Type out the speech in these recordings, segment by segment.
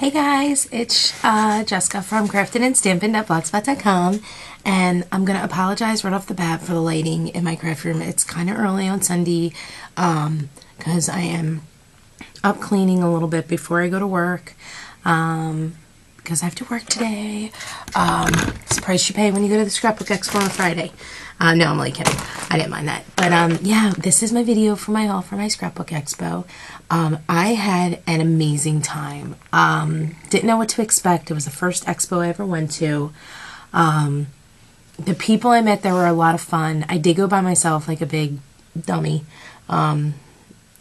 Hey guys, it's Jessica from Craftinandstampin.blogspot.com, and I'm going to apologize right off the bat for the lighting in my craft room. It's kind of early on Sunday because I am up cleaning a little bit before I go to work because I have to work today. It's the price you pay when you go to the Scrapbook Expo on Friday. No, I'm only kidding. I didn't mind that. But yeah, this is my video for my haul for my Scrapbook Expo. I had an amazing time. Didn't know what to expect. It was the first expo I ever went to. The people I met there were a lot of fun. I did go by myself like a big dummy.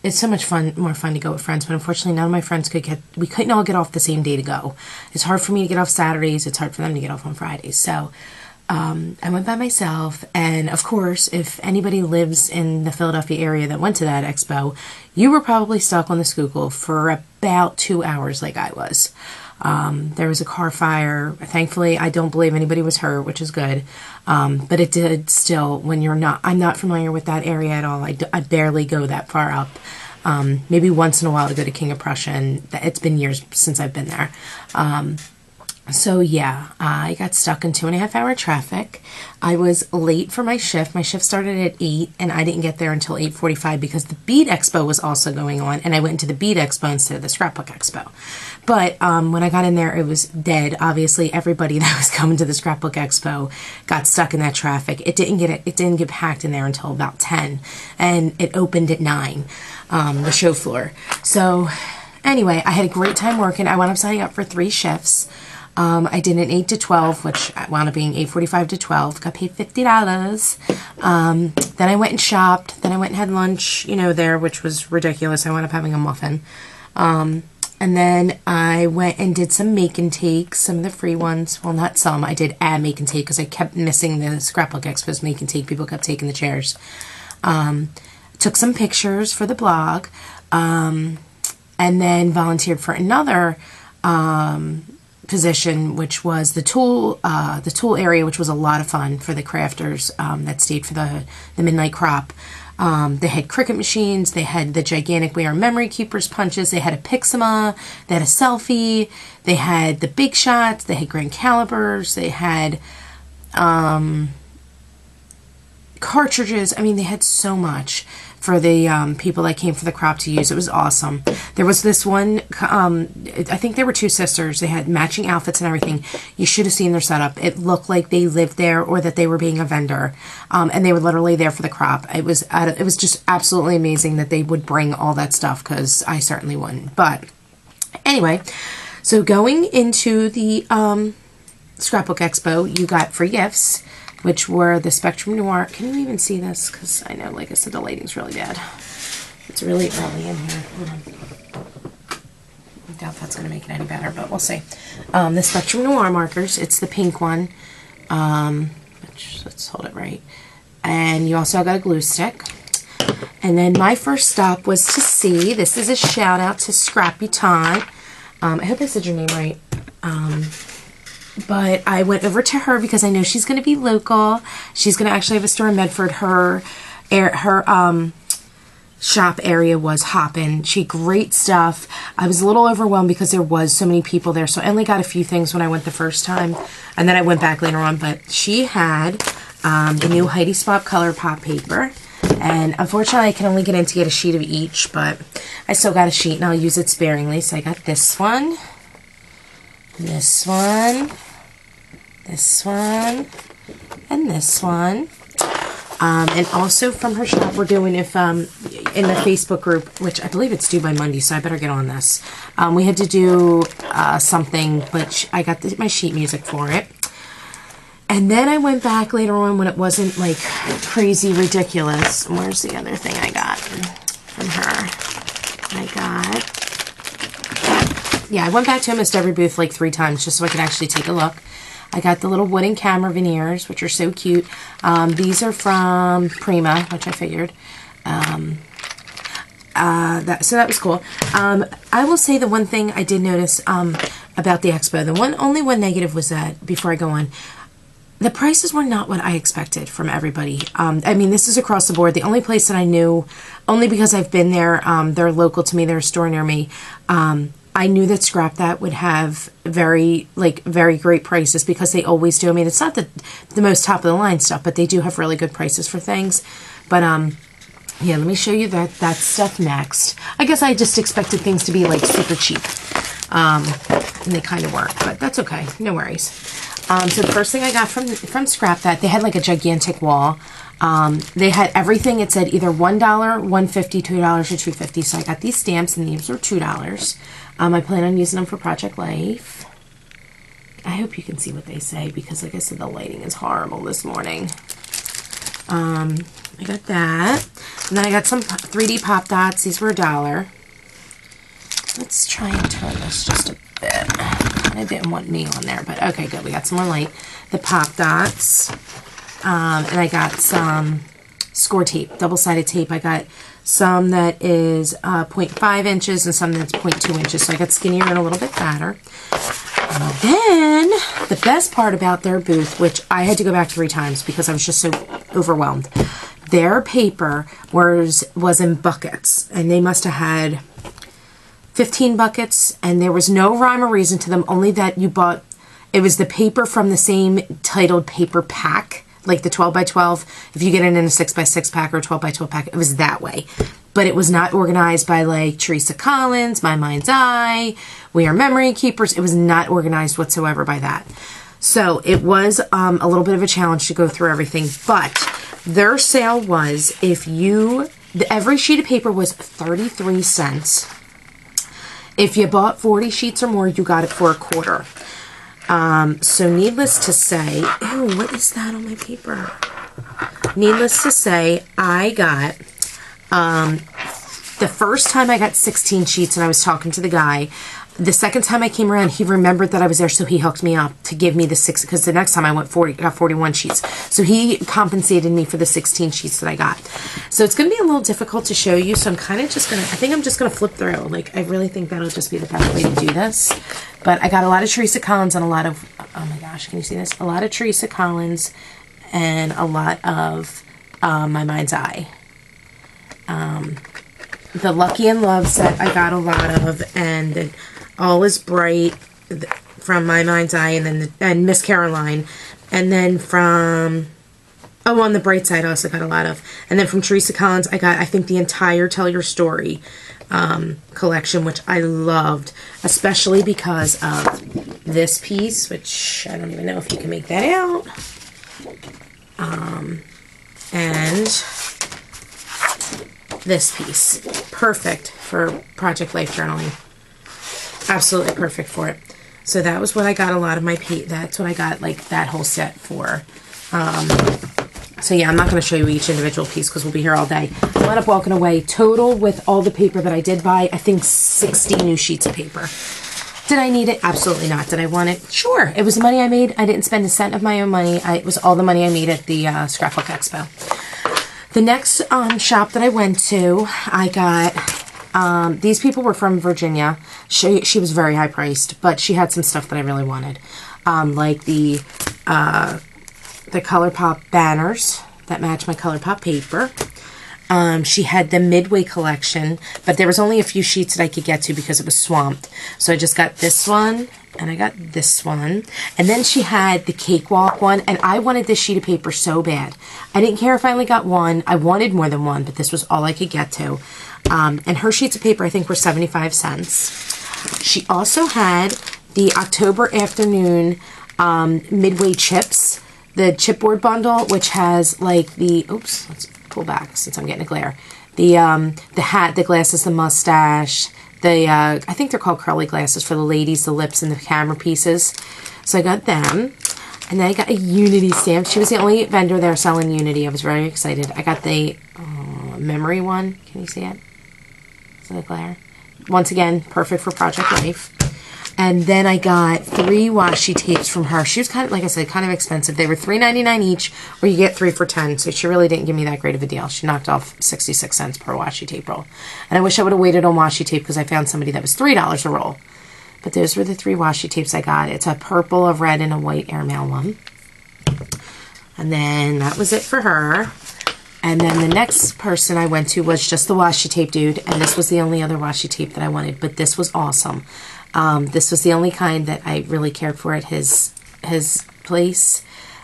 It's so much fun, more fun to go with friends, but unfortunately none of my friends we couldn't all get off the same day to go. It's hard for me to get off Saturdays. It's hard for them to get off on Fridays. So I went by myself, and of course, if anybody lives in the Philadelphia area that went to that expo, you were probably stuck on the Schuylkill for about 2 hours like I was. There was a car fire. Thankfully, I don't believe anybody was hurt, which is good. But it did still, when I'm not familiar with that area at all. I barely go that far up. Maybe once in a while to go to King of Prussia, and it's been years since I've been there. So yeah, I got stuck in 2.5 hour traffic. I was late for my shift. My shift started at 8 and I didn't get there until 8:45 because the Bead Expo was also going on, and I went to the Bead Expo instead of the Scrapbook Expo. But when I got in there, it was dead. Obviously, everybody that was coming to the Scrapbook Expo got stuck in that traffic. It didn't get packed in there until about 10, and it opened at 9, the show floor. So anyway, I had a great time working. I wound up signing up for 3 shifts. I did an 8 to 12, which wound up being 8:45 to 12. Got paid $50. Then I went and shopped. Then I went and had lunch, there, which was ridiculous. I wound up having a muffin. And then I went and did some make and take, some of the free ones. Well, not some. I did add make and take because I kept missing the Scrapbook Expo's make and take. People kept taking the chairs. Took some pictures for the blog. And then volunteered for another position, which was the tool area, which was a lot of fun for the crafters that stayed for the midnight crop. They had Cricut machines, they had the gigantic We Are Memory Keepers punches, they had a Pixima, they had a selfie, they had the big shots, they had grand calibers, they had cartridges. I mean, they had so much for the people that came for the crop to use. It was awesome. There was this one, I think there were 2 sisters. They had matching outfits and everything. You should have seen their setup. It looked like they lived there or that they were being a vendor. And they were literally there for the crop. It was just absolutely amazing that they would bring all that stuff, because I certainly wouldn't. But anyway, so going into the Scrapbook Expo, you got free gifts, which were the Spectrum Noir. Can you even see this? Because I know, like I said, the lighting's really bad. It's really early in here. Hold on. I doubt that's going to make it any better, but we'll see. The Spectrum Noir markers. It's the pink one. Let's hold it right. And you also got a glue stick. And then my first stop was to see, this is a shout out to Scrappy Todd. I hope I said your name right. But I went over to her because I know she's going to be local. She's going to actually have a store in Medford. Her shop area was hopping. She had great stuff. I was a little overwhelmed because there was so many people there. So I only got a few things when I went the first time. And then I went back later on. But she had the new Heidi Spot color pop paper. And unfortunately, I can only get in to get a sheet of each. But I still got a sheet, and I'll use it sparingly. So I got this one. This one, this one, and this one. And also from her shop, we're doing, in the Facebook group, which I believe it's due by Monday, so I better get on this. We had to do something, but I got my sheet music for it. And then I went back later on when it wasn't like crazy ridiculous. Where's the other thing I got from her? Yeah, I went back to almost every booth like 3 times just so I could actually take a look. I got the little wooden camera veneers, which are so cute. These are from Prima, which I figured. So that was cool. I will say the one thing I did notice about the expo, only one negative was that, before I go on, the prices were not what I expected from everybody. I mean, this is across the board. The only place that I knew, only because I've been there, they're local to me, they're a store near me, I knew that Scrap That would have very great prices because they always do. I mean, it's not the most top of the line stuff, but they do have really good prices for things. But yeah, let me show you that stuff next. I guess I just expected things to be like super cheap, and they kind of weren't, but that's okay. No worries. So the first thing I got from Scrap That, they had like a gigantic wall. They had everything. It said either $1, $1.50, $2, or $2.50. So I got these stamps, and these were $2. I plan on using them for Project Life. I hope you can see what they say because, like I said, the lighting is horrible this morning. I got that. And then I got some 3D Pop Dots. These were $1. Let's try and turn this just a bit. I didn't want me on there, but okay, good. We got some more light. The Pop Dots. And I got some score tape, double-sided tape. I got some that is 0.5 inches and some that's 0.2 inches. So I got skinnier and a little bit fatter. And then the best part about their booth, which I had to go back 3 times because I was just so overwhelmed. Their paper was in buckets, and they must have had 15 buckets, and there was no rhyme or reason to them, only that you bought, it was the paper from the same titled paper pack, like the 12 by 12. If you get it in a 6 by 6 pack or a 12 by 12 pack, it was that way. But it was not organized by like Teresa Collins, My Mind's Eye, We Are Memory Keepers. It was not organized whatsoever by that. So it was a little bit of a challenge to go through everything, but their sale was, every sheet of paper was 33 cents. If you bought 40 sheets or more, you got it for $1.25. So needless to say, ew, what is that on my paper? Needless to say, I got, the first time I got 16 sheets and I was talking to the guy. The second time I came around, he remembered that I was there, so he hooked me up to give me the 6, because the next time I went got 41 sheets. So he compensated me for the 16 sheets that I got. So it's going to be a little difficult to show you, so I'm kind of just going to, I think I'm just going to flip through. Like, I really think that'll just be the best way to do this. But I got a lot of Teresa Collins and a lot of, oh my gosh, can you see this? A lot of Teresa Collins and a lot of My Mind's Eye. The Lucky in Love set I got a lot of, and the All Is Bright from My Mind's Eye, and then and Miss Caroline, and then from, oh, on the bright side I also got a lot of, and then from Teresa Collins I got, I think, the entire Tell Your Story collection, which I loved, especially because of this piece, which I don't even know if you can make that out, and this piece, perfect for Project Life journaling. Absolutely perfect for it. So that was what I got a lot of my that's what I got like that whole set for. So yeah, I'm not going to show you each individual piece because we'll be here all day. I wound up walking away total with all the paper that I did buy, I think 60 new sheets of paper. Did I need it? Absolutely not. Did I want it? Sure. It was the money I made. I didn't spend a cent of my own money. It was all the money I made at the Scrapbook Expo. The next shop that I went to, I got, these people were from Virginia. She was very high priced, but she had some stuff that I really wanted. Like the ColourPop banners that match my ColourPop paper. She had the Midway collection, but there was only a few sheets that I could get to because it was swamped. So I just got this one, and I got this one. And then she had the Cakewalk one, and I wanted this sheet of paper so bad. I didn't care if I only got one. I wanted more than one, but this was all I could get to. And her sheets of paper, I think, were 75 cents. She also had the October Afternoon Midway chips, the chipboard bundle, which has like the, oops, let's pull back since I'm getting a glare. The hat, the glasses, the mustache, I think they're called curly glasses for the ladies, the lips, and the camera pieces. So I got them. And then I got a Unity stamp. She was the only vendor there selling Unity. I was very excited. I got the memory one. Can you see it? Is it a glare? Once again, perfect for Project Life. And then I got 3 washi tapes from her. She was kind of, like I said, kind of expensive. They were $3.99 each, or you get 3 for $10. So she really didn't give me that great of a deal. She knocked off 66 cents per washi tape roll. And I wish I would have waited on washi tape because I found somebody that was $3 a roll. But those were the 3 washi tapes I got. It's a purple, a red, and a white airmail one. And then that was it for her. And then the next person I went to was just the washi tape dude, and this was the only other washi tape that I wanted, but this was awesome. This was the only kind that I really cared for at his place,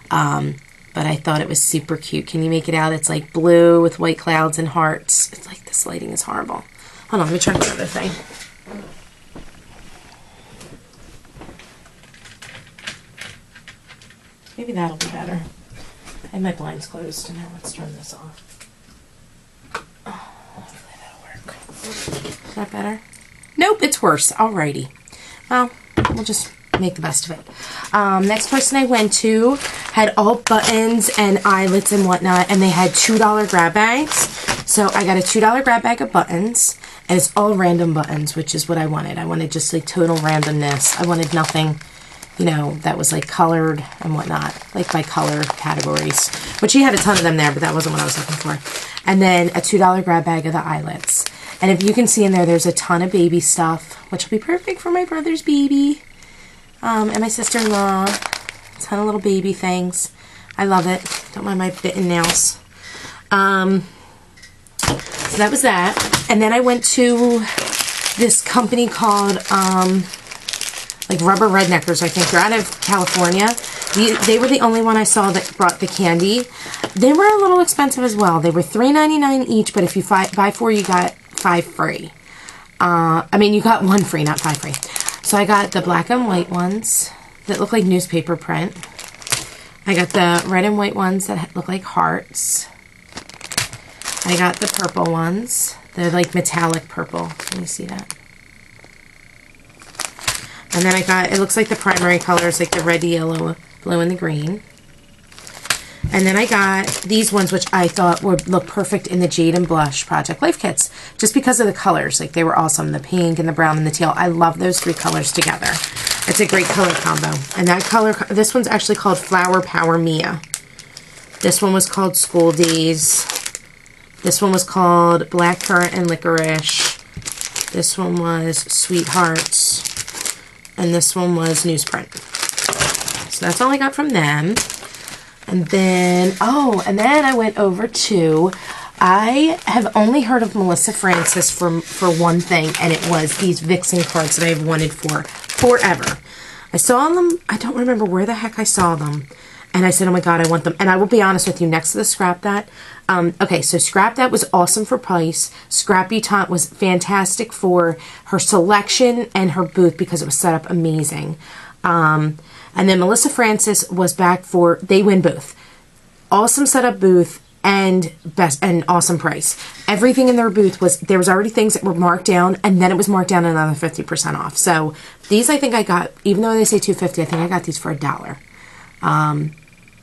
but I thought it was super cute. Can you make it out? It's like blue with white clouds and hearts. It's like, this lighting is horrible. Hold on, let me try the other thing. Maybe that'll be better. I have my blinds closed, and now let's turn this off. Oh, hopefully that'll work. Is that better? Nope, it's worse. Alrighty. Well, we'll just make the best of it. Next person I went to had all buttons and eyelets and whatnot, and they had $2 grab bags. So I got a $2 grab bag of buttons, and it's all random buttons, which is what I wanted. I wanted just like total randomness. I wanted nothing, you know, that was like colored and whatnot, like by color categories, which he had a ton of them there, but that wasn't what I was looking for. And then a $2 grab bag of the eyelets. And if you can see in there, there's a ton of baby stuff, which will be perfect for my brother's baby, and my sister-in-law. A ton of little baby things. I love it. Don't mind my bitten nails. So that was that. And then I went to this company called, like Rubber Redneckers, I think. They're out of California. They were the only one I saw that brought the candy. They were a little expensive as well. They were $3.99 each, but if you buy 4, you got 5 free. I mean, you got 1 free, not 5 free. So I got the black and white ones that look like newspaper print. I got the red and white ones that look like hearts. I got the purple ones. They're like metallic purple. Can you see that? And then I got, it looks like the primary colors, like the red, the yellow, blue, and the green. And then I got these ones, which I thought would look perfect in the Jade and Blush Project Life kits, just because of the colors. Like, they were awesome. The pink and the brown and the teal. I love those 3 colors together. It's a great color combo. And that color, this one's actually called Flower Power Mia. This one was called School Days. This one was called Black Currant and Licorice. This one was Sweethearts. And this one was Newsprint. So that's all I got from them. And then, and then I went over to, I have only heard of Melissa Francis for one thing, and it was these Vixen cards that I've wanted for forever. I saw them, I don't remember where the heck I saw them, and I said, oh my god, I want them. And I will be honest with you, next to the Scrap That, okay, so Scrap That was awesome for price. Scrappy-Tant was fantastic for her selection and her booth because it was set up amazing. And then Melissa Francis was back for, they win both. Awesome setup booth and awesome price. Everything in their booth was, there was already things that were marked down, and then it was marked down another 50% off. So these I think I got, even though they say $2.50, I think I got these for $1.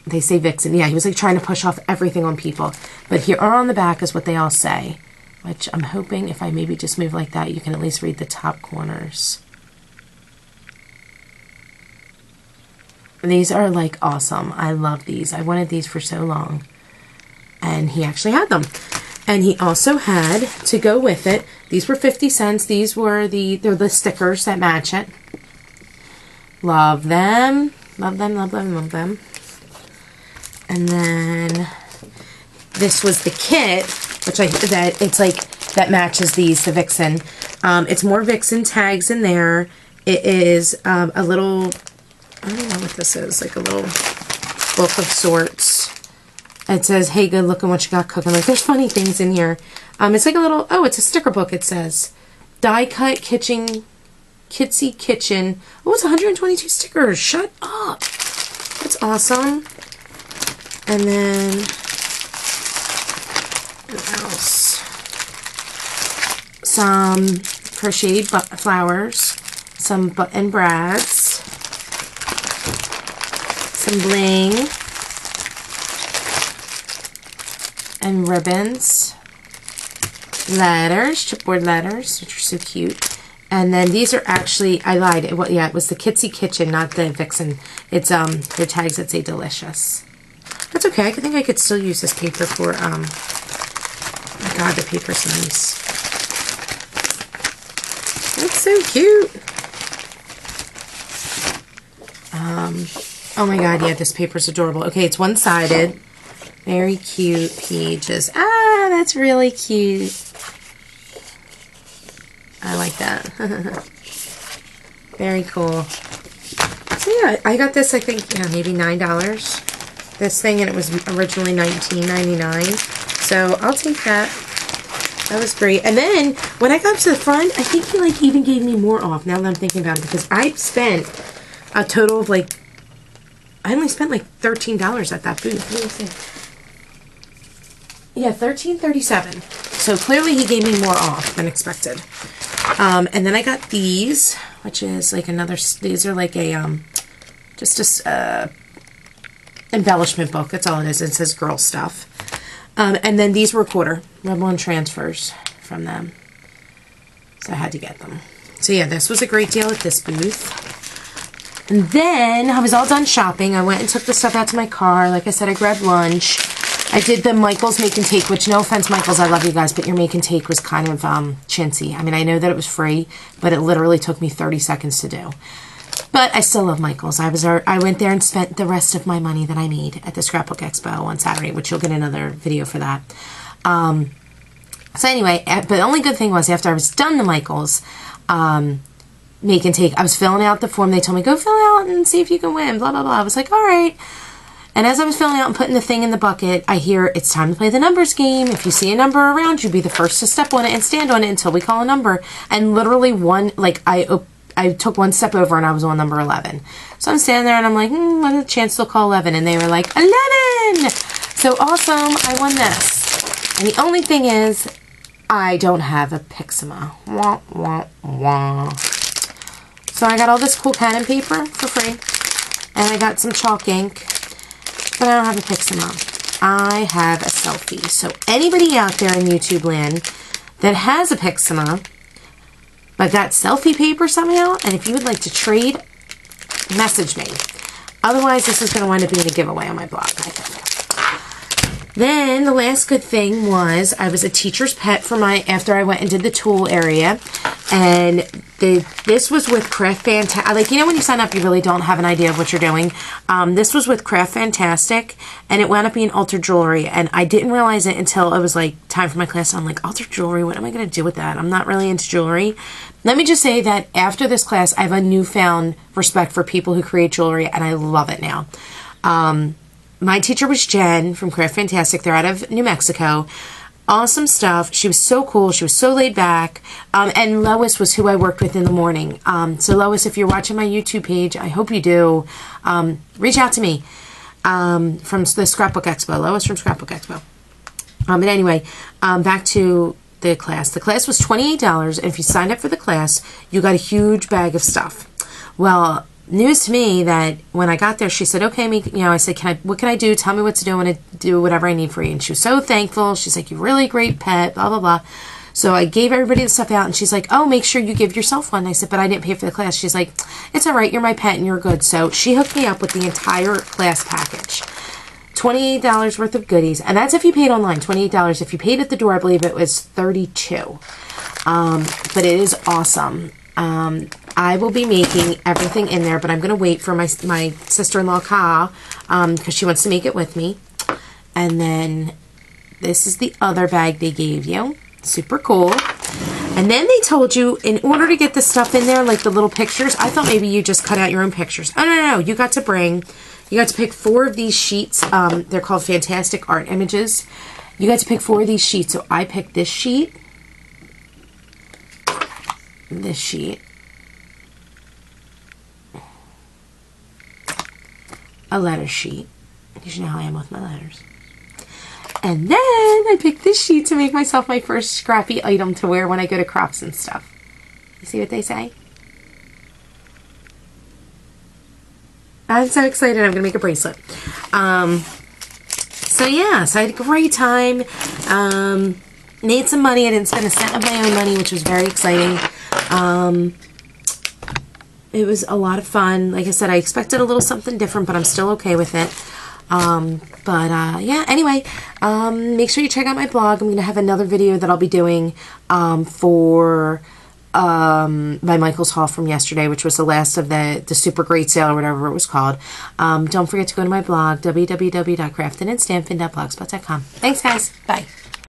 They say Vixen. Yeah, he was like trying to push off everything on people. But here on the back is what they all say, which I'm hoping if I maybe just move like that, you can at least read the top corners. These are like awesome. I love these. I wanted these for so long. And he actually had them. And he also had, to go with it, these were 50 cents. These were they're the stickers that match it. Love them. Love them, love them, love them. And then this was the kit, which that matches these, the Vixen. It's more Vixen tags in there. It is a little, I don't know what this is, like a little book of sorts. It says, hey, good looking, what you got cooking. Like, there's funny things in here. It's like a little, it's a sticker book, it says. Die cut kitchen, Kitsy Kitchen. Oh, it's 122 stickers. Shut up. That's awesome. And then, what else? Some crocheted flowers, some button brads, some bling, and ribbons, letters, chipboard letters, which are so cute. And then these are actually, I lied, it was the Kitsy Kitchen, not the Vixen. It's they're tags that say delicious. That's okay. I think I could still use this paper for, oh my god, the paper's nice. That's so cute. Oh my god, yeah, this paper's adorable. Okay, it's one-sided. Very cute pages. Ah, that's really cute. I like that. Very cool. So yeah, I got this, I think, yeah, maybe $9. This thing, and it was originally $19.99. So I'll take that. That was great. And then when I got up to the front, I think he like even gave me more off now that I'm thinking about it, because I spent a total of like, I only spent like $13 at that booth. Let me see. Yeah, $13.37. So clearly he gave me more off than expected. And then I got these, which is like another, these are like a, just a, embellishment book. That's all it is. It says girl stuff. And then these were a quarter. Rebel and transfers from them. So I had to get them. So yeah, this was a great deal at this booth. And then I was all done shopping. I went and took the stuff out to my car. Like I said, I grabbed lunch. I did the Michael's Make and Take, which, no offense, Michael's, I love you guys, but your Make and Take was kind of chintzy. I mean, I know that it was free, but it literally took me 30 seconds to do. But I still love Michael's. I went there and spent the rest of my money that I made at the Scrapbook Expo on Saturday, which you'll get another video for that. So anyway, but the only good thing was after I was done the Michael's Make and Take, I was filling out the form. They told me, go fill out and see if you can win, blah, blah, blah. I was like, all right. And as I was filling out and putting the thing in the bucket, I hear, it's time to play the numbers game. If you see a number around you, be the first to step on it and stand on it until we call a number. And literally I took one step over and I was on number 11. So I'm standing there and I'm like, what a chance they'll call 11. And they were like, 11! So awesome, I won this. And the only thing is, I don't have a Pixima. Wah, wah, wah. So I got all this cool Canon paper for free. And I got some chalk ink. But I don't have a Pixima. I have a selfie. So anybody out there in YouTube land that has a Pixima, but got selfie paper somehow, and if you would like to trade, message me. Otherwise, this is going to wind up being a giveaway on my blog, I think. Then the last good thing was I was a teacher's pet for after I went and did the tool area, and this was with Craft Fantastic. Like, you know when you sign up, you really don't have an idea of what you're doing. This was with Craft Fantastic, and it wound up being altered jewelry, and I didn't realize it until it was like time for my class. I'm like, altered jewelry, what am I going to do with that? I'm not really into jewelry. Let me just say that after this class, I have a newfound respect for people who create jewelry, and I love it now. My teacher was Jen from Craft Fantastic. They're out of New Mexico. Awesome stuff. She was so cool. She was so laid back. And Lois was who I worked with in the morning. So Lois, if you're watching my YouTube page, I hope you do, reach out to me from the Scrapbook Expo. Lois from Scrapbook Expo. But anyway, back to the class. The class was $28, and if you signed up for the class, you got a huge bag of stuff. Well, news to me that when I got there, she said, okay, I said, what can I do? Tell me what to do. I want to do whatever I need for you. And she was so thankful. She's like, you're really great pet, blah, blah, blah. So I gave everybody the stuff out, and she's like, oh, make sure you give yourself one. I said, but I didn't pay for the class. She's like, it's all right. You're my pet and you're good. So she hooked me up with the entire class package. $28 worth of goodies. And that's if you paid online, $28. If you paid at the door, I believe it was $32. But it is awesome. I will be making everything in there, but I'm going to wait for my sister-in-law, Ka, because she wants to make it with me. And then this is the other bag they gave you. Super cool. And then they told you, in order to get the stuff in there, like the little pictures, I thought maybe you just cut out your own pictures. Oh, no. You got to pick 4 of these sheets. They're called Fantastic Art Images. You got to pick 4 of these sheets. So I picked this sheet, this sheet, a letter sheet, because you know how I am with my letters. And then I picked this sheet to make myself my first scrappy item to wear when I go to crops and stuff. You see what they say? I'm so excited. I'm going to make a bracelet. So yeah, so I had a great time. Made some money. I didn't spend a cent of my own money, which was very exciting. It was a lot of fun. Like I said, I expected a little something different, but I'm still okay with it. Yeah, anyway, make sure you check out my blog. I'm going to have another video that I'll be doing for by Michael's haul from yesterday, which was the last of the super great sale or whatever it was called. Don't forget to go to my blog, www.craftinandstampin.blogspot.com. Thanks, guys. Bye.